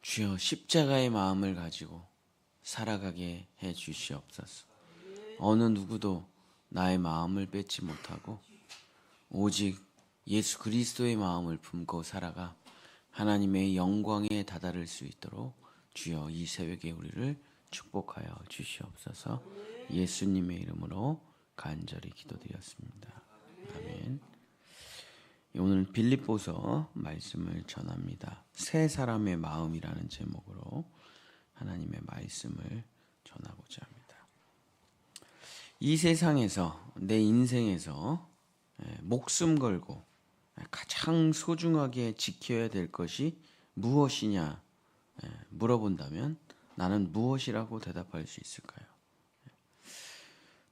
주여 십자가의 마음을 가지고 살아가게 해 주시옵소서. 어느 누구도 나의 마음을 뺏지 못하고 오직 예수 그리스도의 마음을 품고 살아가 하나님의 영광에 다다를 수 있도록 주여 이 새벽에 우리를 축복하여 주시옵소서. 예수님의 이름으로 간절히 기도드렸습니다. 아멘. 오늘 빌립보서 말씀을 전합니다. 세 사람의 마음이라는 제목으로 하나님의 말씀을 전하고자 합니다. 이 세상에서 내 인생에서 목숨 걸고 가장 소중하게 지켜야 될 것이 무엇이냐 물어본다면 나는 무엇이라고 대답할 수 있을까요?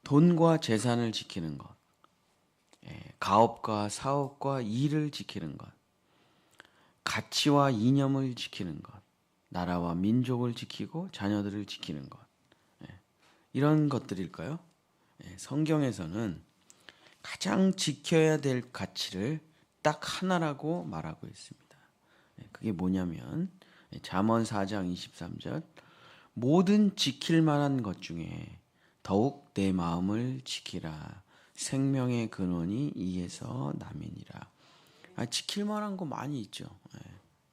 돈과 재산을 지키는 것, 가업과 사업과 일을 지키는 것, 가치와 이념을 지키는 것, 나라와 민족을 지키고 자녀들을 지키는 것, 이런 것들일까요? 성경에서는 가장 지켜야 될 가치를 딱 하나라고 말하고 있습니다. 그게 뭐냐면 잠언 4장 23절 모든 지킬 만한 것 중에 더욱 내 마음을 지키라. 생명의 근원이 이에서 남이니라. 지킬 만한 거 많이 있죠.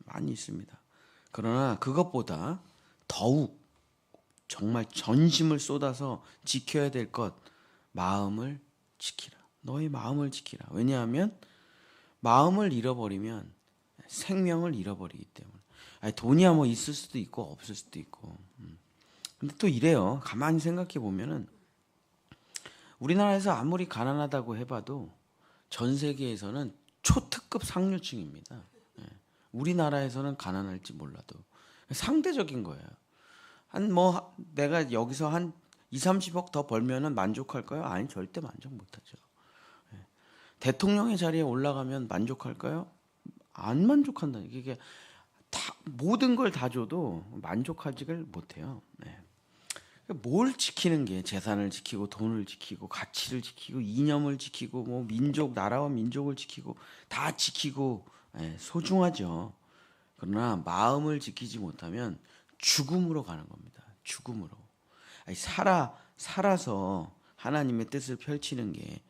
많이 있습니다. 그러나 그것보다 더욱 정말 전심을 쏟아서 지켜야 될 것, 마음을 지키라. 너의 마음을 지키라. 왜냐하면 마음을 잃어버리면 생명을 잃어버리기 때문에. 돈이야 뭐 있을 수도 있고 없을 수도 있고. 근데 또 이래요. 가만히 생각해 보면은 우리나라에서 아무리 가난하다고 해봐도 전 세계에서는 초특급 상류층입니다. 우리나라에서는 가난할지 몰라도 상대적인 거예요. 내가 여기서 한 2, 30억 더 벌면은 만족할까요? 아니, 절대 만족 못하죠. 대통령의 자리에 올라가면 만족할까요? 안 만족한다니. 이게 다 모든 걸 다 줘도 만족하지를 못해요. 뭘 지키는 게 재산을 지키고 돈을 지키고 가치를 지키고 이념을 지키고 뭐 민족 나라와 민족을 지키고 다 지키고 소중하죠. 그러나 마음을 지키지 못하면 죽음으로 가는 겁니다. 죽음으로. 살아서 하나님의 뜻을 펼치는 게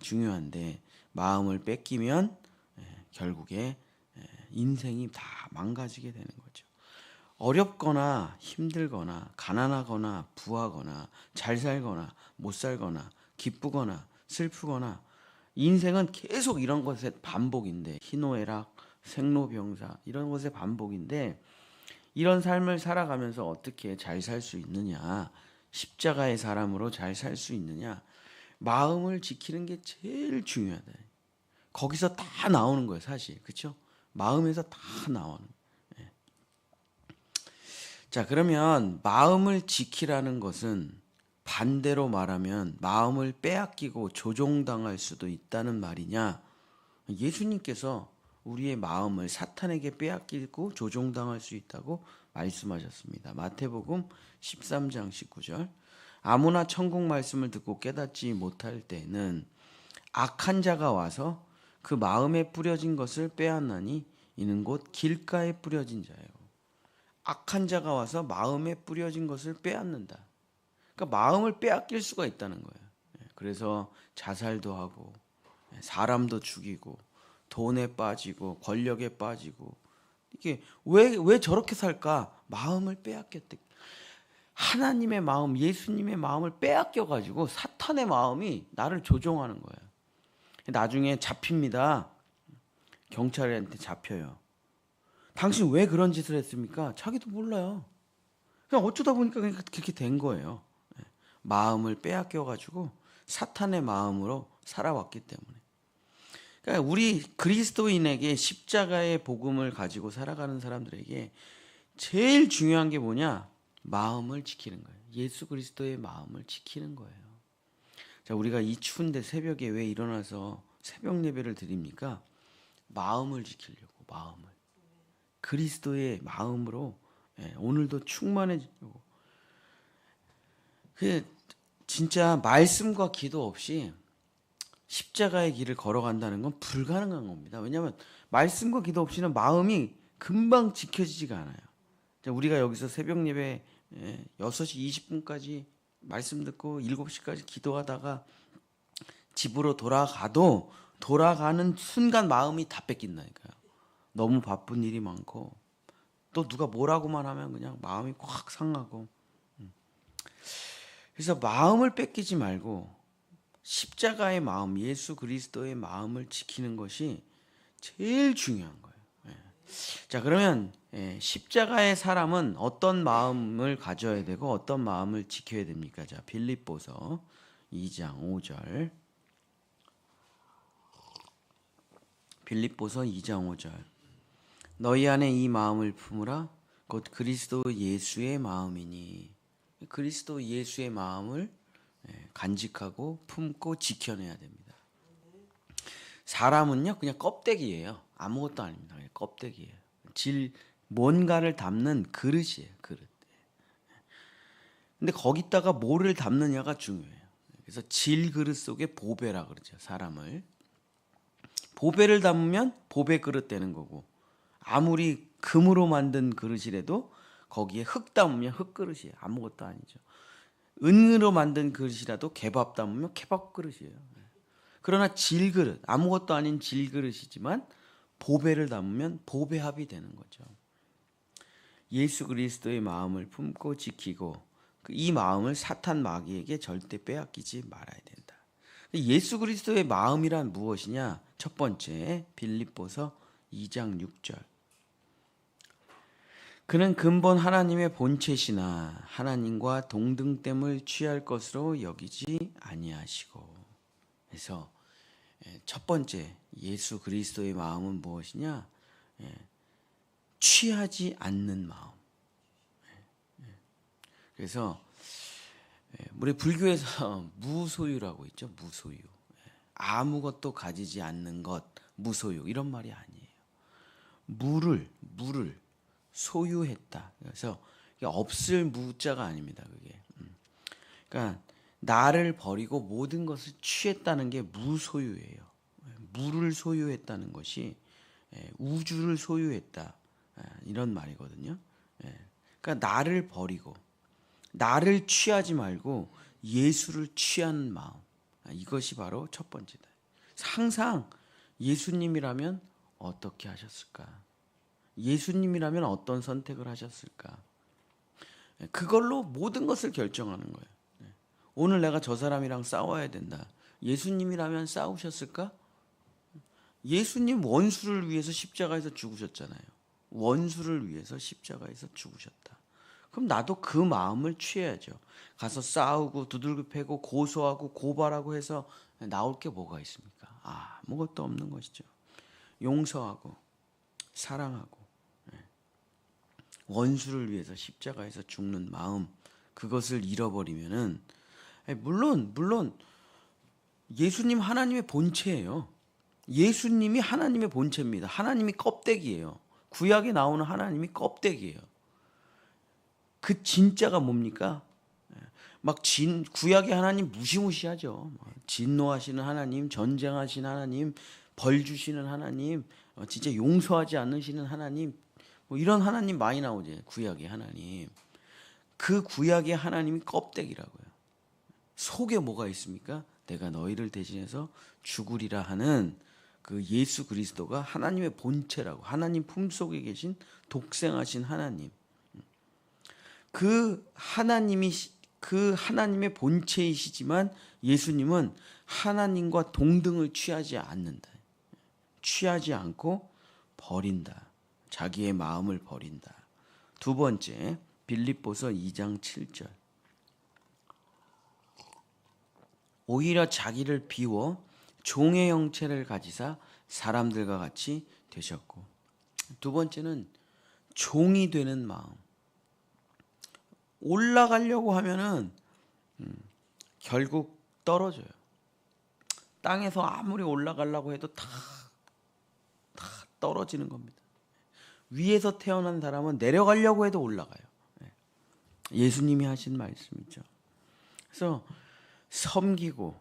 중요한데 마음을 뺏기면 결국에 인생이 다 망가지게 되는 거죠. 어렵거나 힘들거나 가난하거나 부하거나 잘 살거나 못 살거나 기쁘거나 슬프거나 인생은 계속 이런 것의 반복인데 희노애락, 생로병사 이런 것의 반복인데 이런 삶을 살아가면서 어떻게 잘 살 수 있느냐, 십자가의 사람으로 잘 살 수 있느냐, 마음을 지키는 게 제일 중요하다. 거기서 다 나오는 거예요, 사실. 그렇죠? 마음에서 다 나오는 거예요. 자, 그러면 마음을 지키라는 것은 반대로 말하면 마음을 빼앗기고 조종당할 수도 있다는 말이냐? 예수님께서 우리의 마음을 사탄에게 빼앗기고 조종당할 수 있다고 말씀하셨습니다. 마태복음 13장 19절. 아무나 천국 말씀을 듣고 깨닫지 못할 때는 악한 자가 와서 그 마음에 뿌려진 것을 빼앗나니 이는 곧 길가에 뿌려진 자예요. 악한 자가 와서 마음에 뿌려진 것을 빼앗는다. 그러니까 마음을 빼앗길 수가 있다는 거예요. 그래서 자살도 하고 사람도 죽이고 돈에 빠지고 권력에 빠지고 이게 왜 저렇게 살까? 마음을 빼앗겼대. 하나님의 마음, 예수님의 마음을 빼앗겨 가지고 사탄의 마음이 나를 조종하는 거예요. 나중에 잡힙니다. 경찰한테 잡혀요. 당신 왜 그런 짓을 했습니까? 자기도 몰라요. 그냥 어쩌다 보니까 그렇게 된 거예요. 마음을 빼앗겨 가지고 사탄의 마음으로 살아왔기 때문에. 그러니까 우리 그리스도인에게 십자가의 복음을 가지고 살아가는 사람들에게 제일 중요한 게 뭐냐? 마음을 지키는 거예요. 예수 그리스도의 마음을 지키는 거예요. 자, 우리가 이 추운데 새벽에 왜 일어나서 새벽 예배를 드립니까? 마음을 지키려고, 마음을. 그리스도의 마음으로 오늘도 충만해지고. 진짜 말씀과 기도 없이 십자가의 길을 걸어간다는 건 불가능한 겁니다. 왜냐하면 말씀과 기도 없이는 마음이 금방 지켜지지가 않아요. 우리가 여기서 새벽 예배 6시 20분까지 말씀 듣고 7시까지 기도하다가 집으로 돌아가도 돌아가는 순간 마음이 다 뺏긴다니까요. 너무 바쁜 일이 많고 또 누가 뭐라고만 하면 그냥 마음이 꽉 상하고. 그래서 마음을 뺏기지 말고 십자가의 마음, 예수 그리스도의 마음을 지키는 것이 제일 중요한 거예요. 자, 그러면 십자가의 사람은 어떤 마음을 가져야 되고 어떤 마음을 지켜야 됩니까? 자, 빌립보서 2장 5절. 빌립보서 2장 5절. 너희 안에 이 마음을 품으라. 곧 그리스도 예수의 마음이니. 그리스도 예수의 마음을 간직하고 품고 지켜내야 됩니다. 사람은요 그냥 껍데기예요. 아무것도 아닙니다. 그냥 껍데기예요. 뭔가를 담는 그릇이에요. 그릇. 근데 거기다가 뭐를 담느냐가 중요해요. 그래서 질그릇 속에 보배라 그러죠. 사람을. 보배를 담으면 보배 그릇 되는 거고, 아무리 금으로 만든 그릇이라도 거기에 흙 담으면 흙 그릇이에요. 아무것도 아니죠. 은으로 만든 그릇이라도 개밥 담으면 개밥 그릇이에요. 그러나 질그릇, 아무것도 아닌 질그릇이지만 보배를 담으면 보배합이 되는 거죠. 예수 그리스도의 마음을 품고 지키고 이 마음을 사탄 마귀에게 절대 빼앗기지 말아야 된다. 예수 그리스도의 마음이란 무엇이냐? 첫 번째, 빌립보서 2장 6절. 그는 근본 하나님의 본체시나 하나님과 동등됨을 취할 것으로 여기지 아니하시고. 그래서 첫 번째 예수 그리스도의 마음은 무엇이냐? 취하지 않는 마음. 그래서 우리 불교에서 무소유라고 있죠. 무소유. 아무것도 가지지 않는 것, 무소유 이런 말이 아니에요. 물을 소유했다. 그래서 없을 무자가 아닙니다. 그게. 그러니까 나를 버리고 모든 것을 취했다는 게 무소유예요. 물을 소유했다는 것이 우주를 소유했다. 이런 말이거든요. 그러니까 나를 버리고 나를 취하지 말고 예수를 취하는 마음. 이것이 바로 첫 번째다. 항상 예수님이라면 어떻게 하셨을까? 예수님이라면 어떤 선택을 하셨을까? 그걸로 모든 것을 결정하는 거예요. 오늘 내가 저 사람이랑 싸워야 된다. 예수님이라면 싸우셨을까? 예수님 원수를 위해서 십자가에서 죽으셨잖아요. 원수를 위해서 십자가에서 죽으셨다. 그럼 나도 그 마음을 취해야죠. 가서 싸우고 두들겨 패고 고소하고 고발하고 해서 나올 게 뭐가 있습니까? 아무것도 없는 것이죠. 용서하고 사랑하고 원수를 위해서 십자가에서 죽는 마음, 그것을 잃어버리면은 물론 예수님 하나님의 본체예요. 예수님이 하나님의 본체입니다. 하나님이 껍데기예요. 구약에 나오는 하나님이 껍데기예요. 그 진짜가 뭡니까? 구약의 하나님 무시무시하죠. 진노하시는 하나님, 전쟁하시는 하나님, 벌 주시는 하나님, 진짜 용서하지 않으시는 하나님, 이런 하나님 많이 나오죠. 구약의 하나님. 그 구약의 하나님이 껍데기라고요. 속에 뭐가 있습니까? 내가 너희를 대신해서 죽으리라 하는 그 예수 그리스도가 하나님의 본체라고, 하나님 품속에 계신 독생하신 하나님. 그 하나님의 본체이시지만 예수님은 하나님과 동등을 취하지 않는다. 취하지 않고 버린다. 자기의 마음을 버린다. 두 번째, 빌립보서 2장 7절. 오히려 자기를 비워 종의 형체를 가지사 사람들과 같이 되셨고. 두 번째는 종이 되는 마음. 올라가려고 하면은 결국 떨어져요. 땅에서 아무리 올라가려고 해도 다 떨어지는 겁니다. 위에서 태어난 사람은 내려가려고 해도 올라가요. 예수님이 하신 말씀이죠. 그래서 섬기고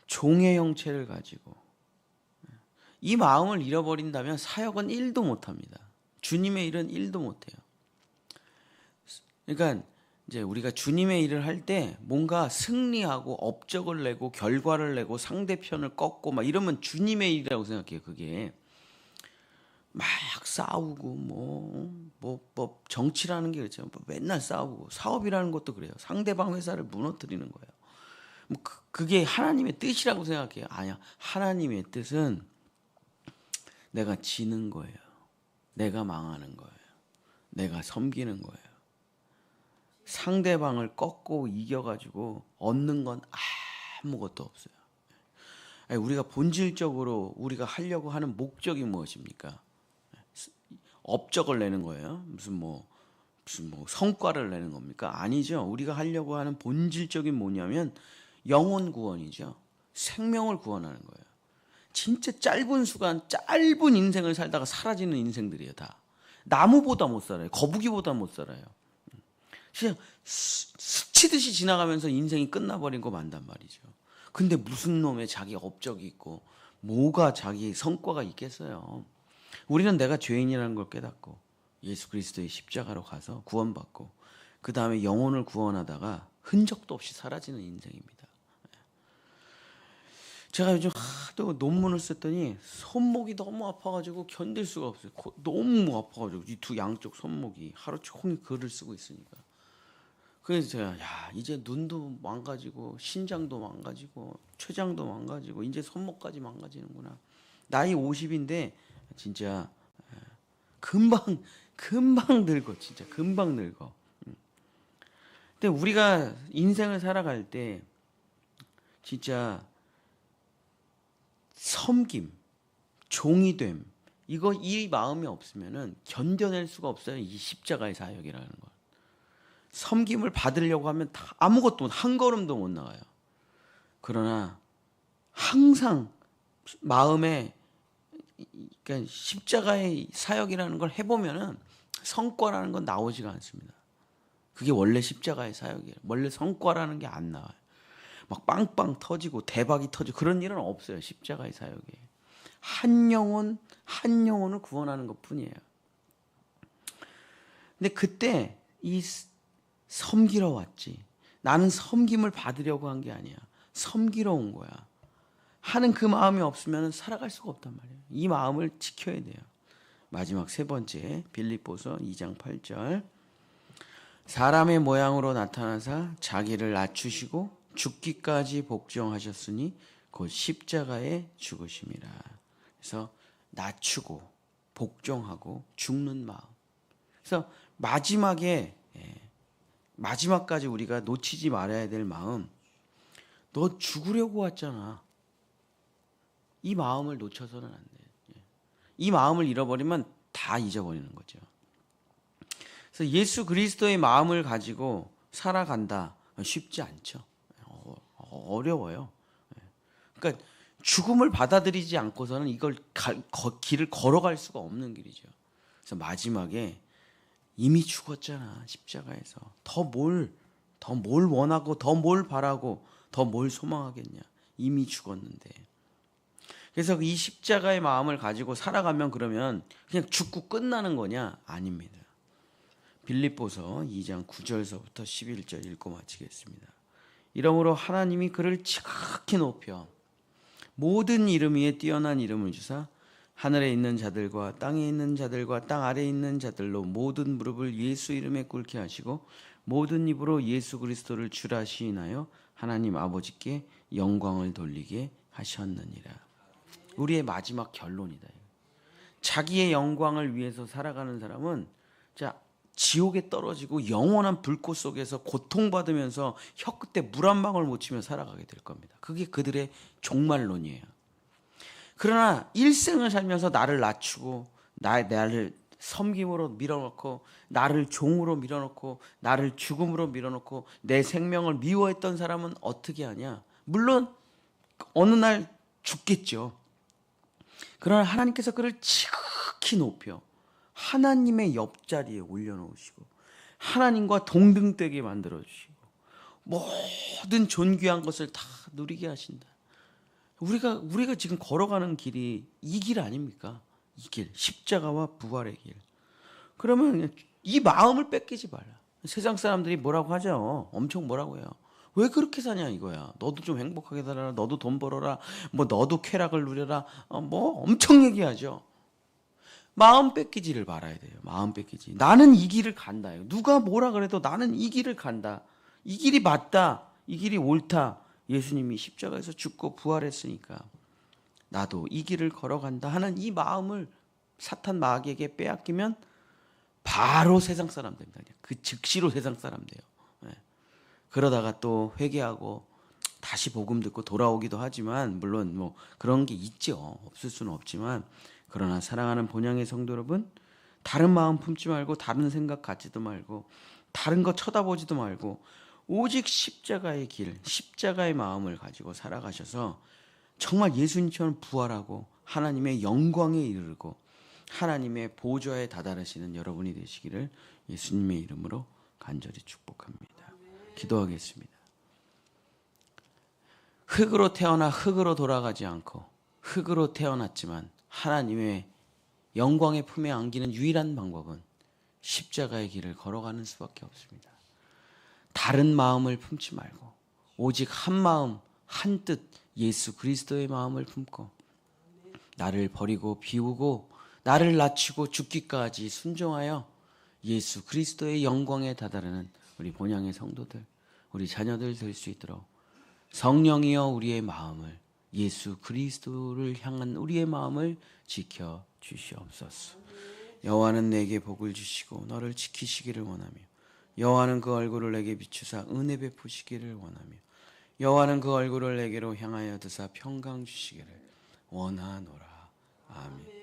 종의 형체를 가지고 이 마음을 잃어버린다면 사역은 1도 못합니다. 주님의 일은 1도 못해요. 그러니까 이제 우리가 주님의 일을 할 때 뭔가 승리하고 업적을 내고 결과를 내고 상대편을 꺾고 막 이러면 주님의 일이라고 생각해요. 그게 막 싸우고 뭐 정치라는 게 그렇죠. 뭐 맨날 싸우고 사업이라는 것도 그래요. 상대방 회사를 무너뜨리는 거예요. 뭐 그게 하나님의 뜻이라고 생각해요. 아니야. 하나님의 뜻은 내가 지는 거예요. 내가 망하는 거예요. 내가 섬기는 거예요. 상대방을 꺾고 이겨가지고 얻는 건 아무것도 없어요. 아니, 우리가 본질적으로 우리가 하려고 하는 목적이 무엇입니까? 업적을 내는 거예요. 무슨 뭐 성과를 내는 겁니까? 아니죠. 우리가 하려고 하는 본질적인 뭐냐면 영혼 구원이죠. 생명을 구원하는 거예요. 진짜 짧은 시간, 짧은 인생을 살다가 사라지는 인생들이에요, 다. 나무보다 못 살아요. 거북이보다 못 살아요. 그냥 스치듯이 지나가면서 인생이 끝나버린 거 만단 말이죠. 근데 무슨 놈의 자기 업적이 있고 뭐가 자기 성과가 있겠어요. 우리는 내가 죄인이라는 걸 깨닫고 예수 그리스도의 십자가로 가서 구원받고 그 다음에 영혼을 구원하다가 흔적도 없이 사라지는 인생입니다. 제가 요즘 하도 논문을 썼더니 손목이 너무 아파가지고 견딜 수가 없어요. 너무 아파가지고 이 두 양쪽 손목이 하루 종일 글을 쓰고 있으니까. 그래서 제가 이제 눈도 망가지고 신장도 망가지고 췌장도 망가지고 이제 손목까지 망가지는구나. 나이 50인데 진짜 금방 늙어. 진짜 금방 늙어. 근데 우리가 인생을 살아갈 때 진짜 섬김, 종이됨 이 마음이 없으면은 견뎌낼 수가 없어요. 이 십자가의 사역이라는 걸. 섬김을 받으려고 하면 다 아무것도 한 걸음도 못 나가요. 그러나 항상 마음에 그러니까 십자가의 사역이라는 걸 해보면은 성과라는 건 나오지가 않습니다. 그게 원래 십자가의 사역이에요. 원래 성과라는 게 안 나와요. 막 빵빵 터지고 대박이 터지고 그런 일은 없어요. 십자가의 사역에 한 영혼을 구원하는 것뿐이에요. 근데 그때 이 섬기러 왔지. 나는 섬김을 받으려고 한 게 아니야. 섬기러 온 거야. 하는 그 마음이 없으면 살아갈 수가 없단 말이에요. 이 마음을 지켜야 돼요. 마지막 세 번째 빌립보서 2장 8절 사람의 모양으로 나타나사 자기를 낮추시고 죽기까지 복종하셨으니 곧 십자가에 죽으심이라. 그래서 낮추고 복종하고 죽는 마음. 그래서 마지막까지 우리가 놓치지 말아야 될 마음. 너 죽으려고 왔잖아. 이 마음을 놓쳐서는 안 돼. 이 마음을 잃어버리면 다 잊어버리는 거죠. 그래서 예수 그리스도의 마음을 가지고 살아간다. 쉽지 않죠. 어려워요. 그러니까 죽음을 받아들이지 않고서는 이걸 길을 걸어갈 수가 없는 길이죠. 그래서 마지막에 이미 죽었잖아. 십자가에서. 더 뭘 원하고 더 뭘 바라고 더 뭘 소망하겠냐. 이미 죽었는데. 그래서 이 십자가의 마음을 가지고 살아가면 그러면 그냥 죽고 끝나는 거냐? 아닙니다. 빌립보서 2장 9절서부터 11절 읽고 마치겠습니다. 이러므로 하나님이 그를 지극히 높여 모든 이름 위에 뛰어난 이름을 주사 하늘에 있는 자들과 땅에 있는 자들과 땅 아래에 있는 자들로 모든 무릎을 예수 이름에 꿇게 하시고 모든 입으로 예수 그리스도를 주라 시인하여 하나님 아버지께 영광을 돌리게 하셨느니라. 우리의 마지막 결론이다. 자기의 영광을 위해서 살아가는 사람은 지옥에 떨어지고 영원한 불꽃 속에서 고통받으면서 혀끝에 물 한 방울 못 치며 살아가게 될 겁니다. 그게 그들의 종말론이에요. 그러나 일생을 살면서 나를 낮추고 나를 섬김으로 밀어넣고 나를 종으로 밀어넣고 나를 죽음으로 밀어넣고 내 생명을 미워했던 사람은 어떻게 하냐? 물론 어느 날 죽겠죠. 그러나 하나님께서 그를 지극히 높여 하나님의 옆자리에 올려놓으시고 하나님과 동등되게 만들어주시고 모든 존귀한 것을 다 누리게 하신다. 우리가 지금 걸어가는 길이 이 길 아닙니까? 이 길, 십자가와 부활의 길. 그러면 이 마음을 뺏기지 말라. 세상 사람들이 뭐라고 하죠. 엄청 뭐라고 해요. 왜 그렇게 사냐 이거야. 너도 좀 행복하게 살아라. 너도 돈 벌어라. 뭐 너도 쾌락을 누려라. 뭐 엄청 얘기하죠. 마음 뺏기지를 말아야 돼요. 마음 뺏기지. 나는 이 길을 간다. 누가 뭐라 그래도 나는 이 길을 간다. 이 길이 맞다. 이 길이 옳다. 예수님이 십자가에서 죽고 부활했으니까 나도 이 길을 걸어간다 하는 이 마음을 사탄 마귀에게 빼앗기면 바로 세상 사람 됩니다. 그 즉시로 세상 사람 돼요. 예. 그러다가 또 회개하고 다시 복음 듣고 돌아오기도 하지만 물론 뭐 그런 게 있죠. 없을 수는 없지만 그러나 사랑하는 본향의 성도 여러분, 다른 마음 품지 말고 다른 생각 갖지도 말고 다른 거 쳐다보지도 말고 오직 십자가의 길, 십자가의 마음을 가지고 살아가셔서 정말 예수님처럼 부활하고 하나님의 영광에 이르고 하나님의 보좌에 다다르시는 여러분이 되시기를 예수님의 이름으로 간절히 축복합니다. 기도하겠습니다. 흙으로 태어나 흙으로 돌아가지 않고 흙으로 태어났지만 하나님의 영광의 품에 안기는 유일한 방법은 십자가의 길을 걸어가는 수밖에 없습니다. 다른 마음을 품지 말고 오직 한 마음, 한 뜻 예수 그리스도의 마음을 품고 나를 버리고 비우고 나를 낮추고 죽기까지 순종하여 예수 그리스도의 영광에 다다르는 우리 본향의 성도들, 우리 자녀들 될 수 있도록 성령이여 우리의 마음을 예수 그리스도를 향한 우리의 마음을 지켜 주시옵소서. 여호와는 내게 복을 주시고 너를 지키시기를 원하며 여호와는 그 얼굴을 내게 비추사 은혜 베푸시기를 원하며 여호와는 그 얼굴을 내게로 향하여 드사 평강 주시기를 원하노라. 아멘.